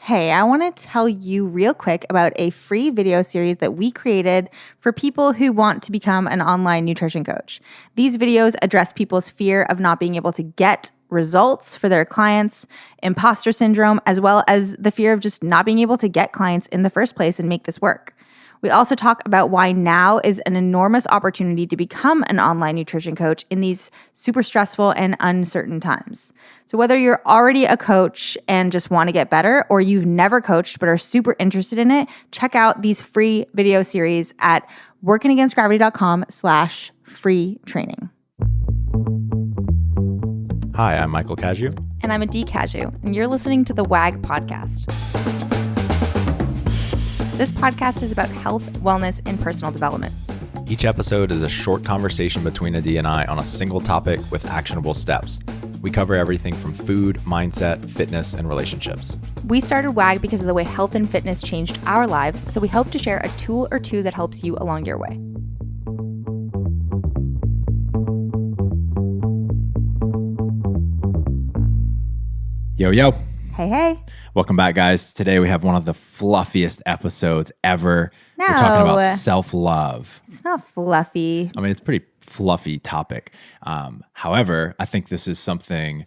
Hey, I want to tell you real quick about a free video series that we created for people who want to become an online nutrition coach. These videos address people's fear of not being able to get results for their clients, imposter syndrome, as well as the fear of just not being able to get clients in the first place and make this work. We also talk about why now is an enormous opportunity to become an online nutrition coach in these super stressful and uncertain times. So whether you're already a coach and just want to get better, or you've never coached but are super interested in it, check out these free video series at workingagainstgravity.com/free training. Hi, I'm Michael Caju. And I'm Adee Caju, and you're listening to the WAG podcast. This podcast is about health, wellness, and personal development. Each episode is a short conversation between Adee and I on a single topic with actionable steps. We cover everything from food, mindset, fitness, and relationships. We started WAG because of the way health and fitness changed our lives, so we hope to share a tool or two that helps you along your way. Yo, yo. Hey. Welcome back, guys. Today we have one of the fluffiest episodes ever. No. We're talking about self-love. It's not fluffy. I mean, it's a pretty fluffy topic. However, I think this is something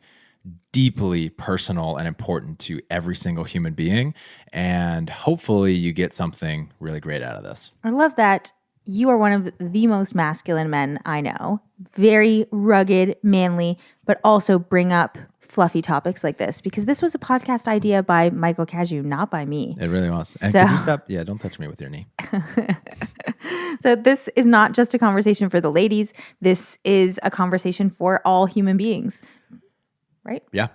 deeply personal and important to every single human being. And hopefully you get something really great out of this. I love that you are one of the most masculine men I know. Very rugged, manly, but also bring up fluffy topics like this, because this was a podcast idea by Michael Caju, not by me. It really was. And could you stop? Yeah, don't touch me with your knee. So this is not just a conversation for the ladies. This is a conversation for all human beings, right? Yeah.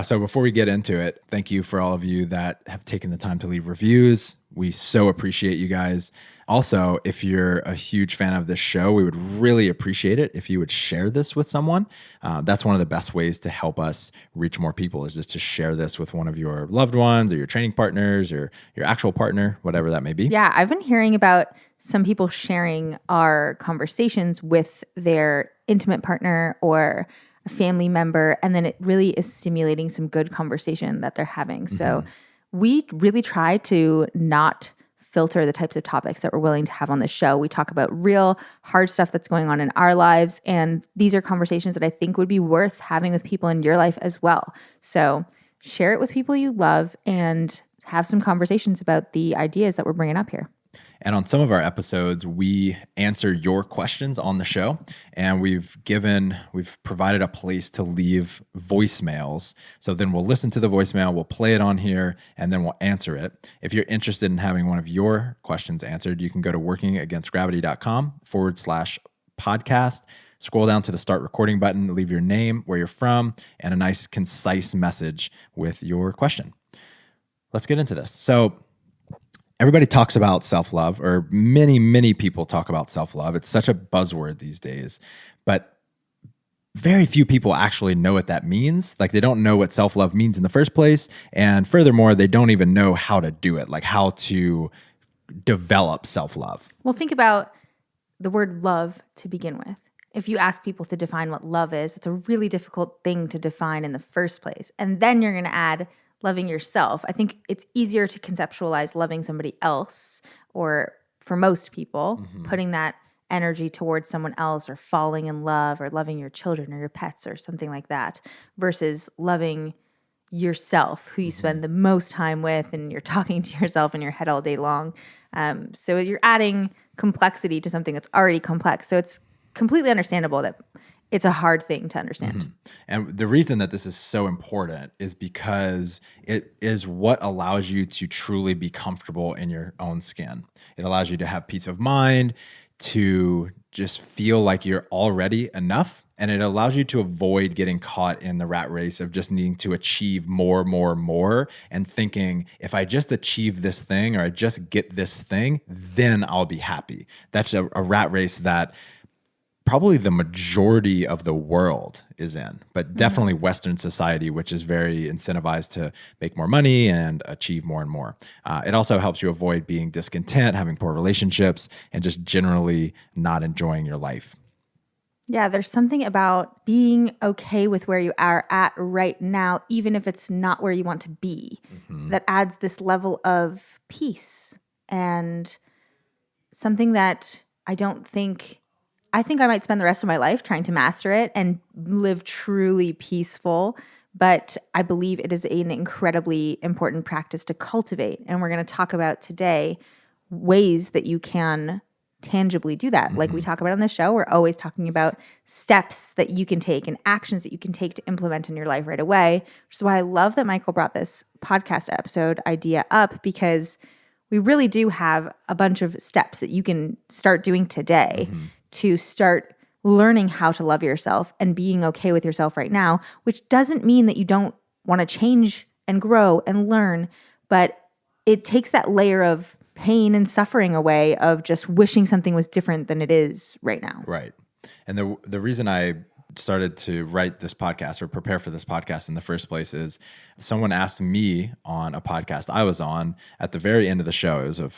So before we get into it, thank you for all of you that have taken the time to leave reviews. We so appreciate you guys. Also, if you're a huge fan of this show, we would really appreciate it if you would share this with someone. That's one of the best ways to help us reach more people, is just to share this with one of your loved ones or your training partners or your actual partner, whatever that may be. Yeah, I've been hearing about some people sharing our conversations with their intimate partner or a family member, and then it really is stimulating some good conversation that they're having. So we really try to not filter the types of topics that we're willing to have on the show. We talk about real hard stuff that's going on in our lives, and these are conversations that I think would be worth having with people in your life as well. So share it with people you love and have some conversations about the ideas that we're bringing up here. And on some of our episodes, we answer your questions on the show, and we've provided a place to leave voicemails. So then we'll listen to the voicemail, we'll play it on here, and then we'll answer it. If you're interested in having one of your questions answered, you can go to workingagainstgravity.com/podcast. Scroll down to the start recording button, leave your name, where you're from, and a nice concise message with your question. Let's get into this. So everybody talks about self-love, or many people talk about self-love. It's such a buzzword these days, but very few people actually know what that means. Like, they don't know what self-love means in the first place. And furthermore, they don't even know how to do it, like how to develop self-love. Well, think about the word love to begin with. If you ask people to define what love is, it's a really difficult thing to define in the first place. And then you're going to add loving yourself. I think it's easier to conceptualize loving somebody else, or for most people, putting that energy towards someone else, or falling in love, or loving your children or your pets or something like that, versus loving yourself, who you spend the most time with, and you're talking to yourself in your head all day long. So you're adding complexity to something that's already complex. So it's completely understandable that it's a hard thing to understand. And the reason that this is so important is because it is what allows you to truly be comfortable in your own skin. It allows you to have peace of mind, to just feel like you're already enough. And it allows you to avoid getting caught in the rat race of just needing to achieve more, and thinking, if I just achieve this thing, or I just get this thing, then I'll be happy. That's a rat race that probably the majority of the world is in, but definitely Western society, which is very incentivized to make more money and achieve more and more. It also helps you avoid being discontent, having poor relationships, and just generally not enjoying your life. Yeah, there's something about being okay with where you are at right now, even if it's not where you want to be, that adds this level of peace and something that I think I might spend the rest of my life trying to master it and live truly peaceful. But I believe it is an incredibly important practice to cultivate. And we're going to talk about today ways that you can tangibly do that. Like we talk about on the show, we're always talking about steps that you can take and actions that you can take to implement in your life right away, which is why I love that Michael brought this podcast episode idea up, because we really do have a bunch of steps that you can start doing today to start learning how to love yourself and being okay with yourself right now, which doesn't mean that you don't want to change and grow and learn, but it takes that layer of pain and suffering away of just wishing something was different than it is right now. Right. And the reason I started to write this podcast or prepare for this podcast in the first place is someone asked me on a podcast I was on at the very end of the show. It was a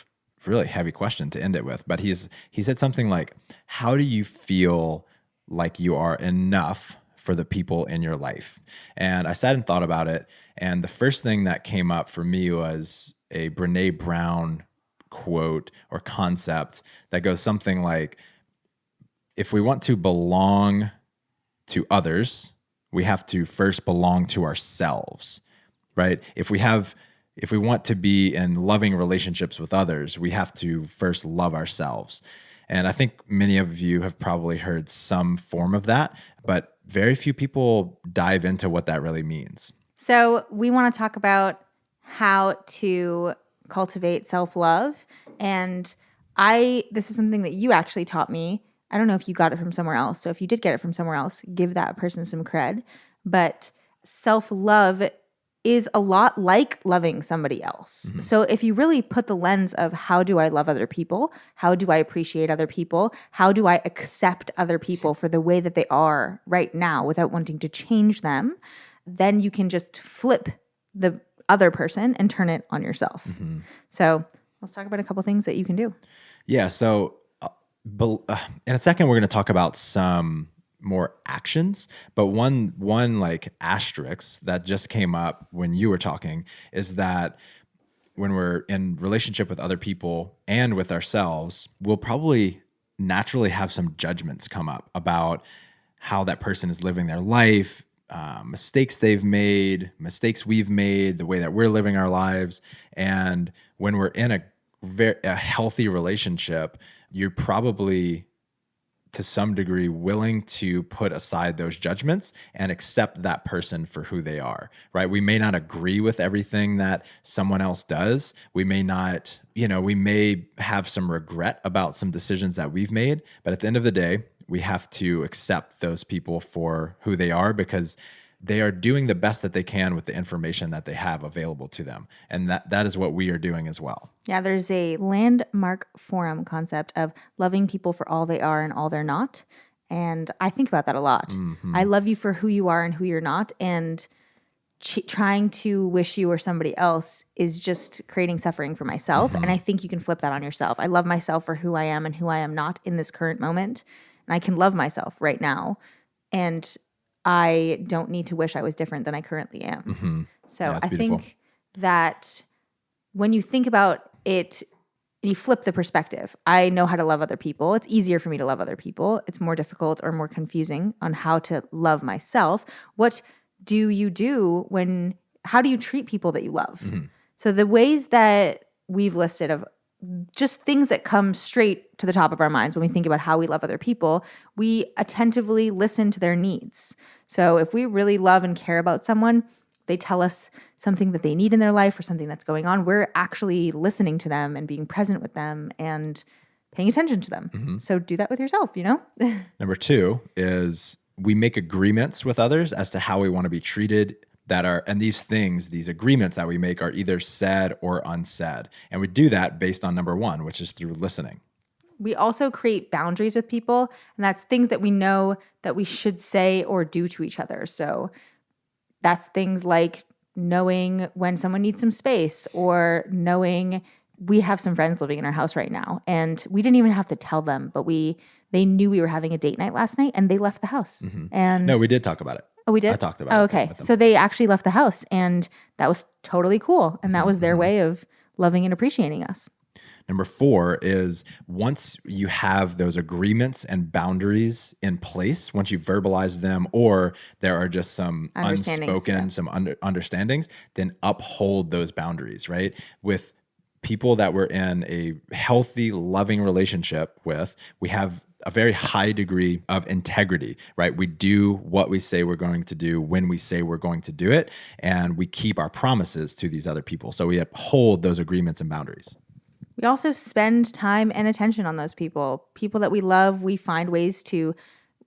really heavy question to end it with, but he said something like, how do you feel like you are enough for the people in your life? And I sat and thought about it. And the first thing that came up for me was a Brené Brown quote or concept that goes something like, if we want to belong to others, we have to first belong to ourselves, right? If we want to be in loving relationships with others, we have to first love ourselves. And I think many of you have probably heard some form of that, but very few people dive into what that really means. So we want to talk about how to cultivate self-love. And this is something that you actually taught me. I don't know if you got it from somewhere else. So if you did get it from somewhere else, give that person some cred. But self-love is a lot like loving somebody else. So if you really put the lens of how do I love other people? How do I appreciate other people? How do I accept other people for the way that they are right now without wanting to change them? Then you can just flip the other person and turn it on yourself. So let's talk about a couple things that you can do. Yeah. So in a second, we're going to talk about some more actions, but one like asterisk that just came up when you were talking is that when we're in relationship with other people and with ourselves, we'll probably naturally have some judgments come up about how that person is living their life, mistakes they've made, mistakes we've made, the way that we're living our lives. And when we're in a healthy relationship, you're probably to some degree willing to put aside those judgments and accept that person for who they are, right? We may not agree with everything that someone else does. We may not, we may have some regret about some decisions that we've made, but at the end of the day, we have to accept those people for who they are because they are doing the best that they can with the information that they have available to them. And that is what we are doing as well. Yeah, there's a landmark forum concept of loving people for all they are and all they're not. And I think about that a lot. I love you for who you are and who you're not. And trying to wish you were somebody else is just creating suffering for myself. And I think you can flip that on yourself. I love myself for who I am and who I am not in this current moment. And I can love myself right now. And I don't need to wish I was different than I currently am. So Yeah, I beautiful. think that when you think about it, you flip the perspective. I know how to love other people. It's easier for me to love other people. It's more difficult or more confusing on how to love myself. What do you do how do you treat people that you love? So the ways that we've listed of just things that come straight to the top of our minds when we think about how we love other people, we attentively listen to their needs. So if we really love and care about someone, they tell us something that they need in their life or something that's going on, we're actually listening to them and being present with them and paying attention to them. So do that with yourself, Number 2 is we make agreements with others as to how we want to be treated and these agreements that we make are either said or unsaid. And we do that based on number 1, which is through listening. We also create boundaries with people, and that's things that we know that we should say or do to each other. So that's things like knowing when someone needs some space or knowing we have some friends living in our house right now, and we didn't even have to tell them, but they knew we were having a date night last night, and they left the house. And No, we did talk about it. oh, we did? I talked about Oh, it okay. with them. So they actually left the house, and that was totally cool. And that was their way of loving and appreciating us. Number 4 is once you have those agreements and boundaries in place, once you verbalize them, or there are just some unspoken, some understandings, then uphold those boundaries, right? With people that we're in a healthy, loving relationship with, we have a very high degree of integrity, right? We do what we say we're going to do when we say we're going to do it, and we keep our promises to these other people. So we uphold those agreements and boundaries. We also spend time and attention on those people. People that we love, we find ways to,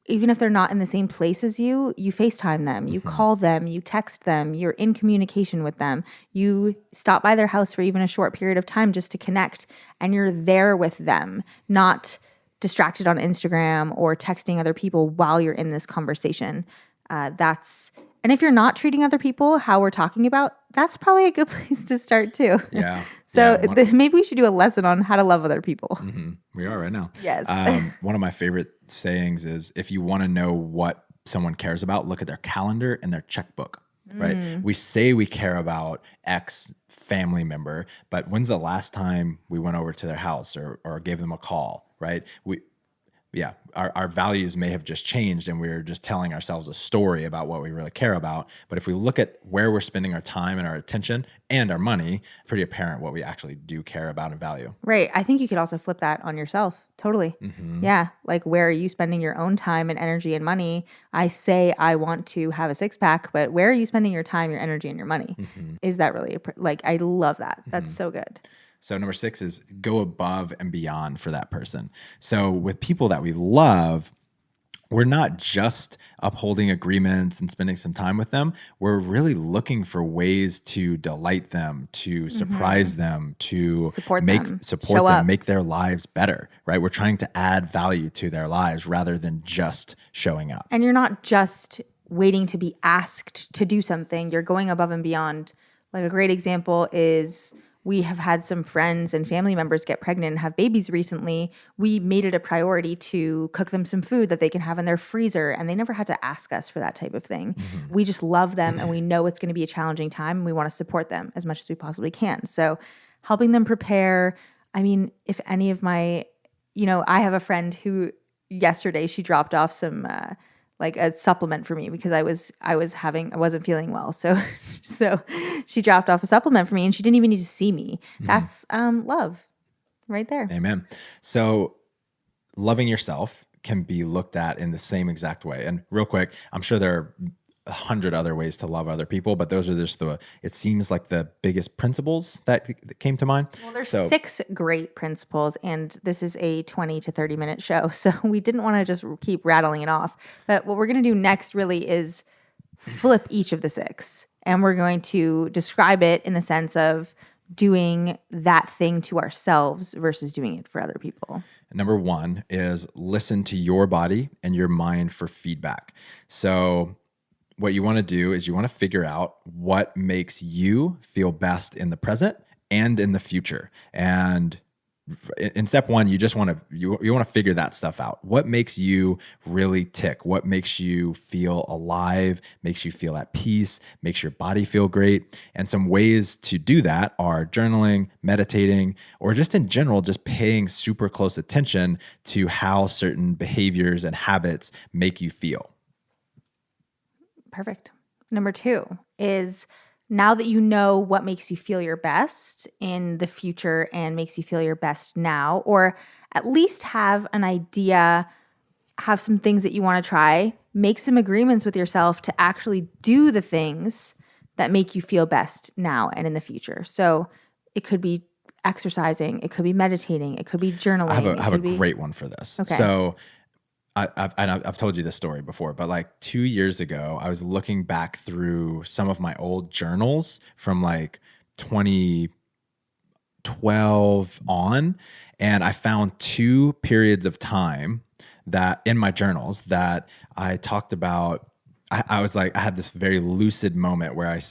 even if they're not in the same place as you FaceTime them, you call them, you text them, you're in communication with them. You stop by their house for even a short period of time just to connect, and you're there with them, not distracted on Instagram or texting other people while you're in this conversation. And if you're not treating other people how we're talking about, that's probably a good place to start too. Yeah. So maybe we should do a lesson on how to love other people. We are right now. Yes. One of my favorite sayings is, if you want to know what someone cares about, look at their calendar and their checkbook, right? We say we care about X family member, but when's the last time we went over to their house or gave them a call, right? Our values may have just changed, and we're just telling ourselves a story about what we really care about. But if we look at where we're spending our time and our attention and our money, pretty apparent what we actually do care about and value. Right. I think you could also flip that on yourself. Totally. Yeah. Like, where are you spending your own time and energy and money? I say I want to have a 6-pack, but where are you spending your time, your energy, and your money? Is that really I love that. That's so good. So number 6 is go above and beyond for that person. So with people that we love, we're not just upholding agreements and spending some time with them. We're really looking for ways to delight them, to surprise them, to support them, make their lives better, right? We're trying to add value to their lives rather than just showing up. And you're not just waiting to be asked to do something. You're going above and beyond. Like, a great example is, we have had some friends and family members get pregnant and have babies recently. We made it a priority to cook them some food that they can have in their freezer, and they never had to ask us for that type of thing. We just love them, and we know it's going to be a challenging time, and we want to support them as much as we possibly can. So helping them prepare. I mean, if any of my, I have a friend who yesterday she dropped off some like a supplement for me because I wasn't feeling well. So she dropped off a supplement for me, and she didn't even need to see me. That's love right there. Amen. So loving yourself can be looked at in the same exact way. And real quick, I'm sure there are 100 other ways to love other people, but those are just it seems like the biggest principles that came to mind. Well, there's 6 great principles, and this is a 20 to 30 minute show, so we didn't want to just keep rattling it off. But what we're going to do next really is flip each of the 6, and we're going to describe it in the sense of doing that thing to ourselves versus doing it for other people. Number 1 is listen to your body and your mind for feedback. So what you want to do is you want to figure out what makes you feel best in the present and in the future. And in step 1, you just want to figure that stuff out. What makes you really tick? What makes you feel alive, makes you feel at peace, makes your body feel great? And some ways to do that are journaling, meditating, or just in general, just paying super close attention to how certain behaviors and habits make you feel. Perfect. Number 2 is, now that you know what makes you feel your best in the future and makes you feel your best now, or at least have an idea, have some things that you want to try, make some agreements with yourself to actually do the things that make you feel best now and in the future. So it could be exercising, it could be meditating, it could be journaling. I have a great one for this. Okay. So I've told you this story before, but like 2 years ago, I was looking back through some of my old journals from like 2012 on, and I found 2 periods of time that in my journals that I talked about. I was like, I had this very lucid moment where I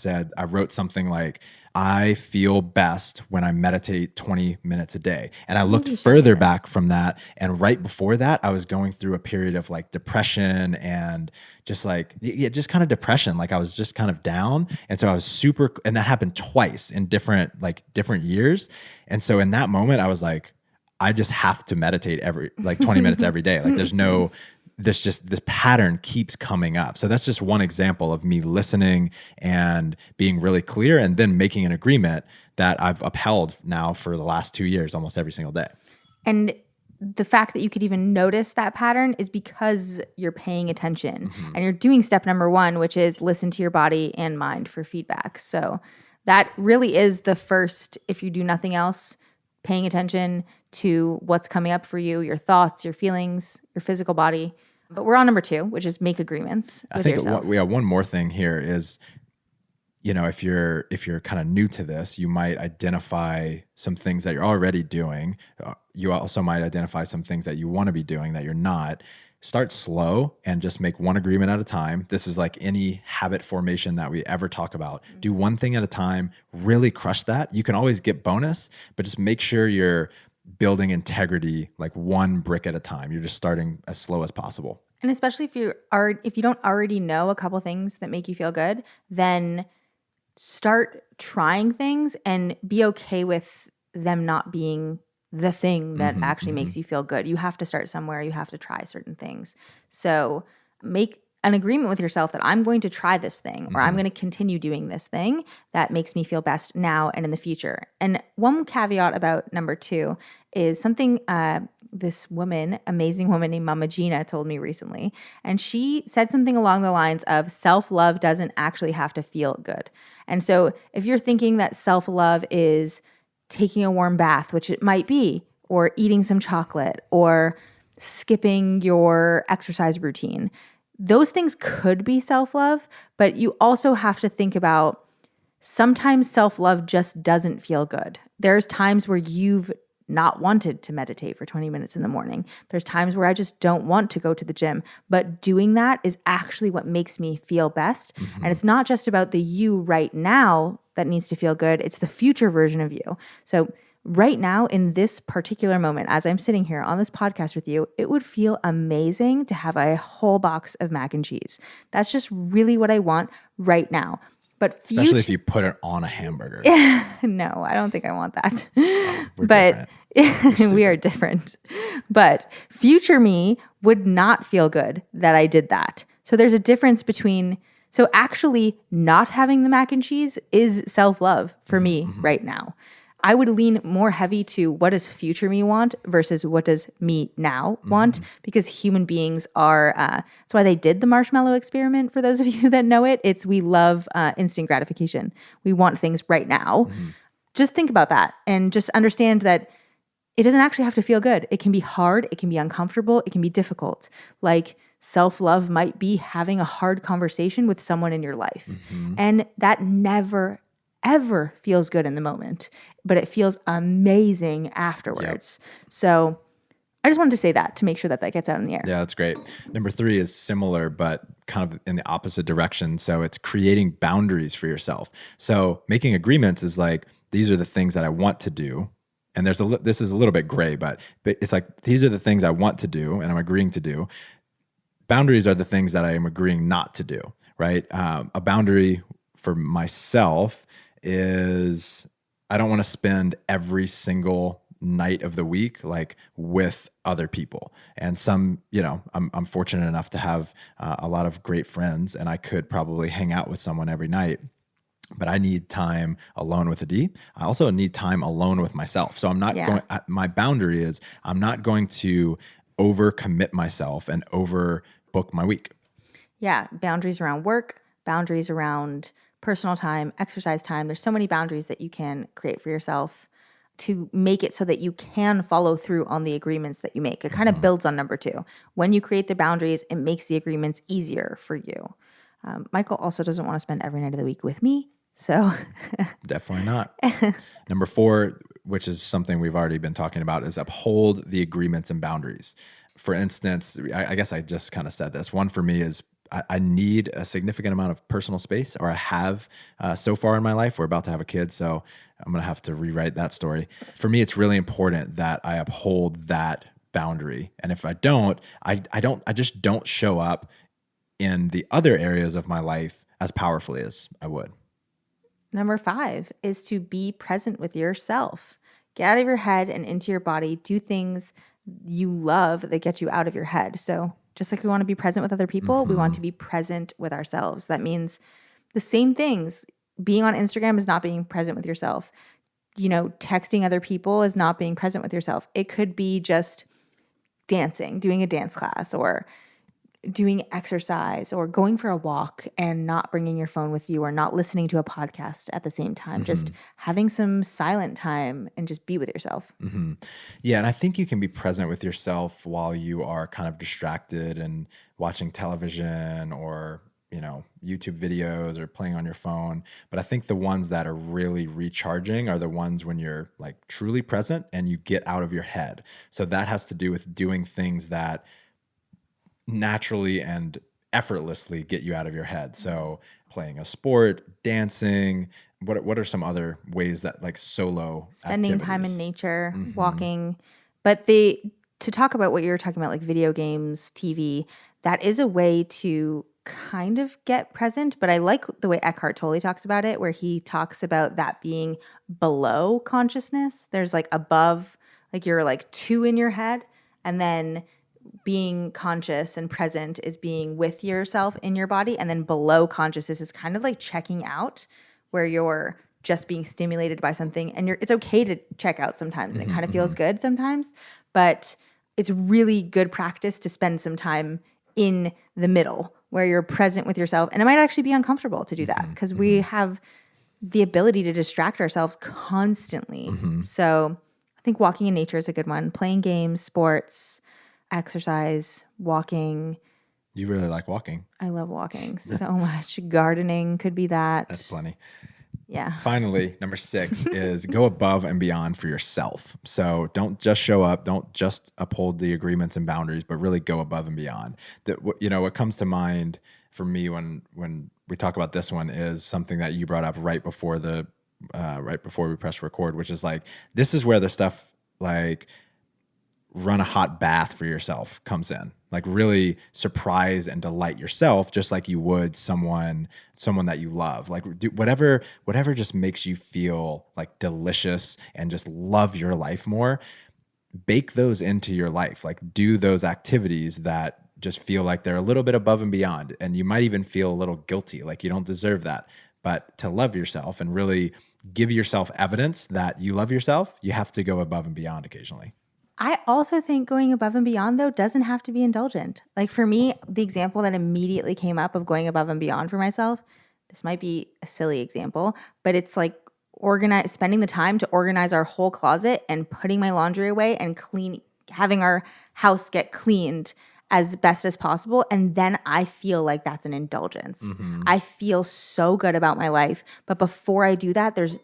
wrote something like, I feel best when I meditate 20 minutes a day. And I looked Maybe show me further this. back from that. And right before that, I was going through a period of like depression and just like, yeah, just kind of depression. Like I was just kind of down. And so I was super, and that happened twice in different years. And so in that moment, I was like, I just have to meditate every, like 20 minutes every day. Like this pattern keeps coming up. So that's just one example of me listening and being really clear and then making an agreement that I've upheld now for the last 2 years, almost every single day. And the fact that you could even notice that pattern is because you're paying attention and you're doing step number 1, which is listen to your body and mind for feedback. So that really is the first, if you do nothing else, paying attention to what's coming up for you, your thoughts, your feelings, your physical body. But we're on number 2, which is make agreements with yourself. We have one more thing here is, if you're kind of new to this, you might identify some things that you're already doing. You also might identify some things that you want to be doing that you're not. Start slow and just make one agreement at a time. This is like any habit formation that we ever talk about. Do one thing at a time, really crush that. You can always get bonus, but just make sure you're building integrity like one brick at a time. You're just starting as slow as possible. And especially if you don't already know a couple things that make you feel good, then start trying things and be okay with them not being the thing that actually makes you feel good. You have to start somewhere. You have to try certain things. So make an agreement with yourself that I'm going to try this thing or I'm going to continue doing this thing that makes me feel best now and in the future. And one caveat about number 2 is something this amazing woman named Mama Gina told me recently. And she said something along the lines of self-love doesn't actually have to feel good. And so if you're thinking that self-love is taking a warm bath, which it might be, or eating some chocolate, or skipping your exercise routine, those things could be self-love, but you also have to think about sometimes self-love just doesn't feel good. There's times where you've not wanted to meditate for 20 minutes in the morning. There's times where I just don't want to go to the gym, but doing that is actually what makes me feel best. And it's not just about the you right now that needs to feel good. It's the future version of you. So right now, in this particular moment, as I'm sitting here on this podcast with you, it would feel amazing to have a whole box of mac and cheese. That's just really what I want right now. But especially if you put it on a hamburger. No, I don't think I want that. But we are different. But future me would not feel good that I did that. So there's a difference between, so actually not having the mac and cheese is self-love for me right now. I would lean more heavy to what does future me want versus what does me now want, because human beings are, that's why they did the marshmallow experiment. For those of you that know it, we love instant gratification. We want things right now. Just think about that and just understand that it doesn't actually have to feel good. It can be hard. It can be uncomfortable. It can be difficult. Like self-love might be having a hard conversation with someone in your life. And that never ever feels good in the moment, but it feels amazing afterwards. So I just wanted to say that to make sure that gets out in the air. Yeah, that's great. Number 3 is similar, but kind of in the opposite direction. So it's creating boundaries for yourself. So making agreements is like, these are the things that I want to do. And this is a little bit gray, but it's like, these are the things I want to do and I'm agreeing to do. Boundaries are the things that I am agreeing not to do, right? A boundary for myself is I don't want to spend every single night of the week like with other people. And I'm fortunate enough to have a lot of great friends, and I could probably hang out with someone every night. But I need time alone with Adee. I also need time alone with myself. So I'm not going. My boundary is I'm not going to overcommit myself and overbook my week. Yeah, boundaries around work, boundaries around personal time, exercise time. There's so many boundaries that you can create for yourself to make it so that you can follow through on the agreements that you make. It kind of builds on number 2. When you create the boundaries, it makes the agreements easier for you. Michael also doesn't want to spend every night of the week with me, so definitely not. Number 4, which is something we've already been talking about, is uphold the agreements and boundaries. For instance, I guess I just kind of said this. One for me is I need a significant amount of personal space, or I have so far in my life. We're about to have a kid, so I'm going to have to rewrite that story. For me, it's really important that I uphold that boundary. And if I don't, I just don't show up in the other areas of my life as powerfully as I would. Number 5 is to be present with yourself. Get out of your head and into your body. Do things you love that get you out of your head. So just like we want to be present with other people, we want to be present with ourselves. That means the same things. Being on Instagram is not being present with yourself. Texting other people is not being present with yourself. It could be just dancing, doing a dance class, or doing exercise, or going for a walk and not bringing your phone with you, or not listening to a podcast at the same time. Just having some silent time and just be with yourself. Yeah, and I think you can be present with yourself while you are kind of distracted and watching television, or YouTube videos, or playing on your phone. But I think the ones that are really recharging are the ones when you're like truly present and you get out of your head. So that has to do with doing things that naturally and effortlessly get you out of your head. So playing a sport, dancing. What are some other ways that, like, solo Spending activities? time in nature, walking. But to talk about what you're talking about, like video games, TV, that is a way to kind of get present. But I like the way Eckhart Tolle talks about it, where he talks about that being below consciousness. There's like above, like you're like 2 in your head, and then being conscious and present is being with yourself in your body. And then below consciousness is kind of like checking out, where you're just being stimulated by something. And it's okay to check out sometimes, and it kind of feels good sometimes, but it's really good practice to spend some time in the middle where you're present with yourself. And it might actually be uncomfortable to do that, because we have the ability to distract ourselves constantly. So I think walking in nature is a good one. Playing games, sports, exercise, walking. You really like walking. I love walking so much. Gardening could be that. That's plenty. Yeah. Finally, number 6 is go above and beyond for yourself. So don't just show up, don't just uphold the agreements and boundaries, but really go above and beyond. What comes to mind for me when we talk about this one is something that you brought up right before we press record, which is like, this is where the stuff like run a hot bath for yourself comes in. Like, really surprise and delight yourself just like you would someone that you love. Like, do whatever just makes you feel like delicious and just love your life more. Bake those into your life. Like, do those activities that just feel like they're a little bit above and beyond. And you might even feel a little guilty, like you don't deserve that. But to love yourself and really give yourself evidence that you love yourself, you have to go above and beyond occasionally. I also think going above and beyond, though, doesn't have to be indulgent. Like, for me, the example that immediately came up of going above and beyond for myself, this might be a silly example, but it's like spending the time to organize our whole closet and putting my laundry away and having our house get cleaned as best as possible. And then I feel like that's an indulgence. I feel so good about my life. But before I do that, there's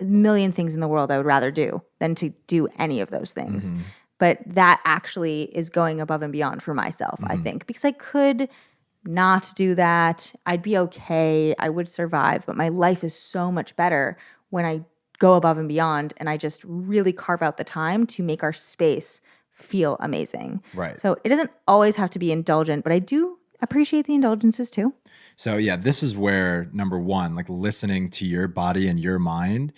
a million things in the world I would rather do than to do any of those things. But that actually is going above and beyond for myself, I think, because I could not do that. I'd be okay. I would survive. But my life is so much better when I go above and beyond, and I just really carve out the time to make our space feel amazing. Right. So it doesn't always have to be indulgent, but I do appreciate the indulgences too. So yeah, this is where number 1, like listening to your body and your mind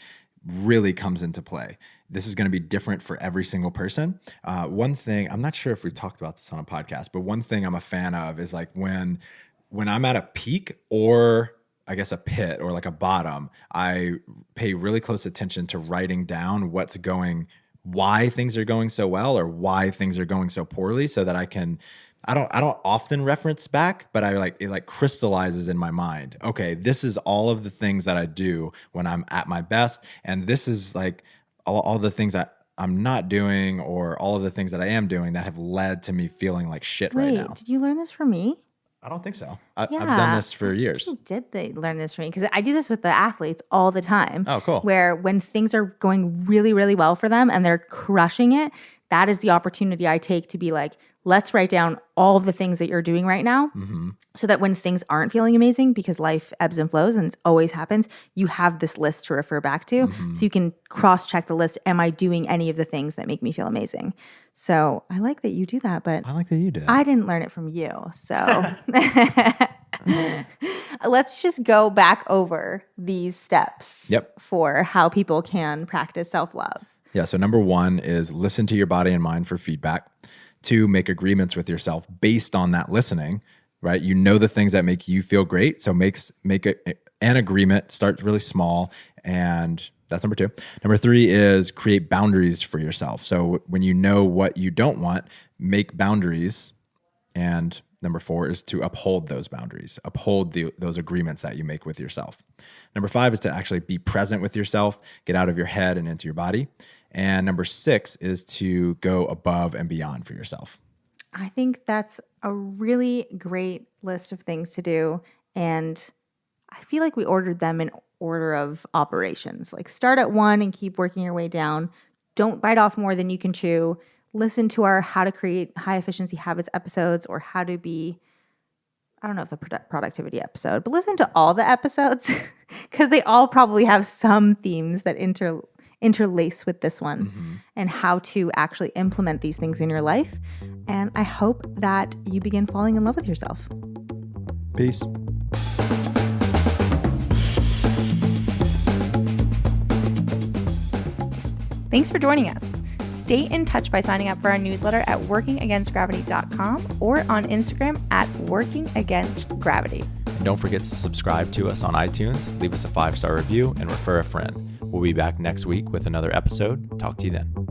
really comes into play. This is going to be different for every single person. One thing, I'm not sure if we've talked about this on a podcast, but one thing I'm a fan of is like when I'm at a peak, or I guess a pit, or like a bottom, I pay really close attention to writing down why things are going so well or why things are going so poorly, so that I don't often reference back, but it like crystallizes in my mind. Okay, this is all of the things that I do when I'm at my best, and this is like all the things that I'm not doing, or all of the things that I am doing that have led to me feeling like shit right now. Did you learn this from me? I don't think so. I've done this for years. Did they learn this from me? Because I do this with the athletes all the time. Oh, cool. Where when things are going really, really well for them and they're crushing it, that is the opportunity I take to be like, let's write down all the things that you're doing right now so that when things aren't feeling amazing, because life ebbs and flows and it always happens, you have this list to refer back to. So you can cross-check the list. Am I doing any of the things that make me feel amazing? So I like that you do that, but I like that you did. I didn't learn it from you. So let's just go back over these steps for how people can practice self-love. Yeah. So number 1 is listen to your body and mind for feedback. 2, make agreements with yourself based on that listening, right? You know the things that make you feel great. So make an agreement, start really small. And that's number 2. Number 3 is create boundaries for yourself. So when you know what you don't want, make boundaries. And number 4 is to uphold those boundaries, uphold those agreements that you make with yourself. Number 5 is to actually be present with yourself, get out of your head and into your body. And number 6 is to go above and beyond for yourself. I think that's a really great list of things to do. And I feel like we ordered them in order of operations. Like start at 1 and keep working your way down. Don't bite off more than you can chew. Listen to our how to create high efficiency habits episodes, or how to be, I don't know if the productivity episode, but listen to all the episodes because they all probably have some themes that interlace with this one and how to actually implement these things in your life. And I hope that you begin falling in love with yourself. Peace. Thanks for joining us. Stay in touch by signing up for our newsletter at workingagainstgravity.com or on Instagram at workingagainstgravity. And don't forget to subscribe to us on iTunes, leave us a 5-star review, and refer a friend. We'll be back next week with another episode. Talk to you then.